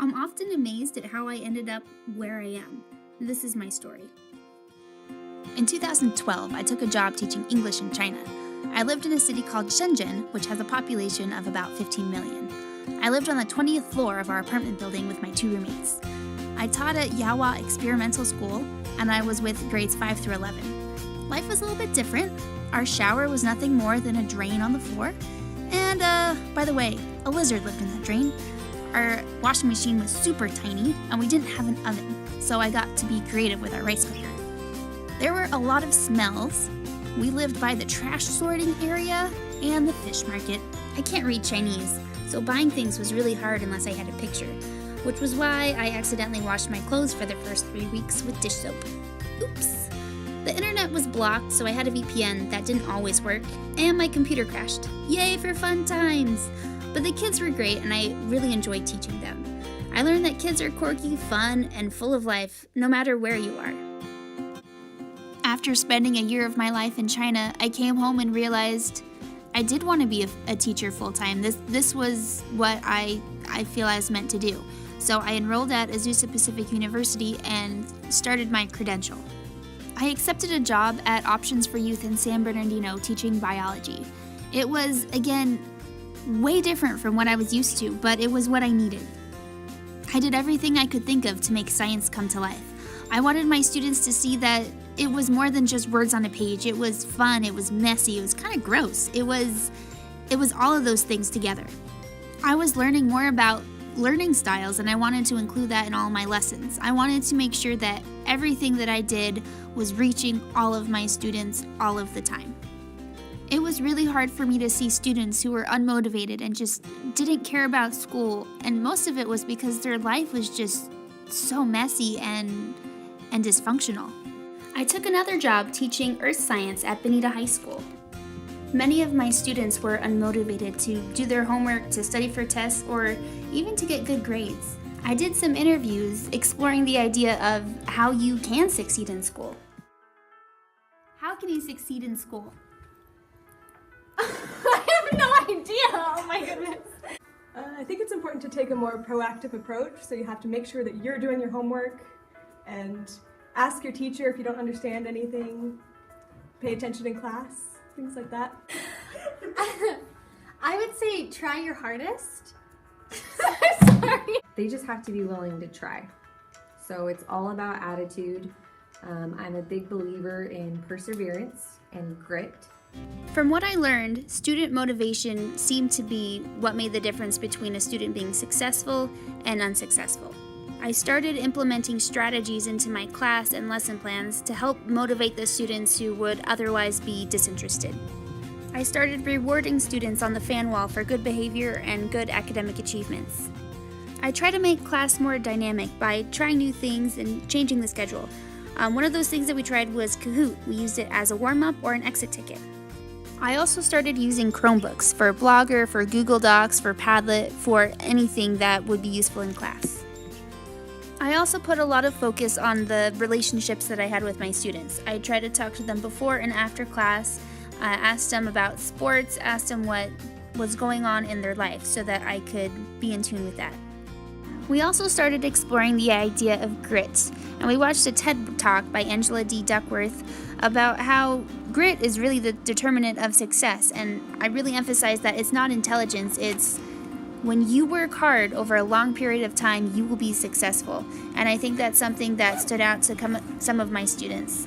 I'm often amazed at how I ended up where I am. This is my story. In 2012, I took a job teaching English in China. I lived in a city called Shenzhen, which has a population of about 15 million. I lived on the 20th floor of our apartment building with my 2 roommates. I taught at Yawa Experimental School, and I was with grades 5 through 11. Life was a little bit different. Our shower was nothing more than a drain on the floor. And, by the way, a lizard lived in that drain. Our washing machine was super tiny, and we didn't have an oven, so I got to be creative with our rice cooker. There were a lot of smells. We lived by the trash sorting area and the fish market. I can't read Chinese, so buying things was really hard unless I had a picture, which was why I accidentally washed my clothes for the first 3 weeks with dish soap. Oops. The internet was blocked, so I had a VPN that didn't always work, and my computer crashed. Yay for fun times! But the kids were great, and I really enjoyed teaching them. I learned that kids are quirky, fun, and full of life, no matter where you are. After spending a year of my life in China, I came home and realized I did want to be a teacher full-time. This was what I feel I was meant to do. So I enrolled at Azusa Pacific University and started my credential. I accepted a job at Options for Youth in San Bernardino teaching biology. It was, again, way different from what I was used to, but it was what I needed. I did everything I could think of to make science come to life. I wanted my students to see that it was more than just words on a page. It was fun, it was messy, it was kind of gross. It was all of those things together. I was learning more about learning styles, and I wanted to include that in all my lessons. I wanted to make sure that everything that I did was reaching all of my students all of the time. It was really hard for me to see students who were unmotivated and just didn't care about school, and most of it was because their life was just so messy and dysfunctional. I took another job teaching earth science at Bonita High School. Many of my students were unmotivated to do their homework, to study for tests, or even to get good grades. I did some interviews exploring the idea of how you can succeed in school. How can you succeed in school? I have no idea. Oh my goodness. I think it's important to take a more proactive approach, so you have to make sure that you're doing your homework and ask your teacher if you don't understand anything, pay attention in class, things like that. I would say try your hardest. Sorry. They just have to be willing to try. So it's all about attitude. I'm a big believer in perseverance and grit. From what I learned, student motivation seemed to be what made the difference between a student being successful and unsuccessful. I started implementing strategies into my class and lesson plans to help motivate the students who would otherwise be disinterested. I started rewarding students on the fan wall for good behavior and good academic achievements. I try to make class more dynamic by trying new things and changing the schedule. One of those things that we tried was Kahoot. We used it as a warm-up or an exit ticket. I also started using Chromebooks for Blogger, for Google Docs, for Padlet, for anything that would be useful in class. I also put a lot of focus on the relationships that I had with my students. I tried to talk to them before and after class, asked them about sports, asked them what was going on in their life so that I could be in tune with that. We also started exploring the idea of grit, and we watched a TED Talk by Angela D. Duckworth about how grit is really the determinant of success, and I really emphasize that it's not intelligence, it's when you work hard over a long period of time, you will be successful. And I think that's something that stood out to some of my students.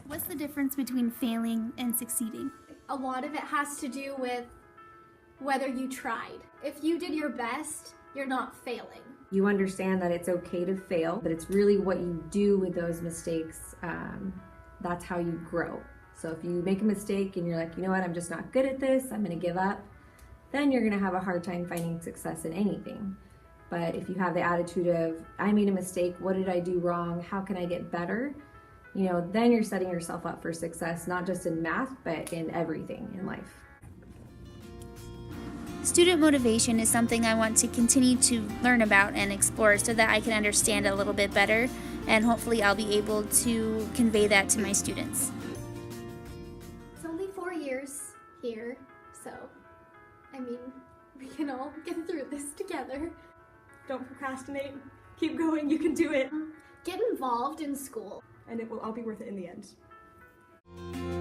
What's the difference between failing and succeeding? A lot of it has to do with whether you tried. If you did your best, you're not failing. You understand that it's okay to fail, but it's really what you do with those mistakes. That's how you grow. So if you make a mistake and you're like, you know what, I'm just not good at this, I'm gonna give up, then you're gonna have a hard time finding success in anything. But if you have the attitude of, I made a mistake, what did I do wrong, how can I get better? Then you're setting yourself up for success, not just in math, but in everything in life. Student motivation is something I want to continue to learn about and explore so that I can understand it a little bit better, and hopefully I'll be able to convey that to my students. It's only 4 years here, so, we can all get through this together. Don't procrastinate. Keep going. You can do it. Get involved in school. And it will all be worth it in the end.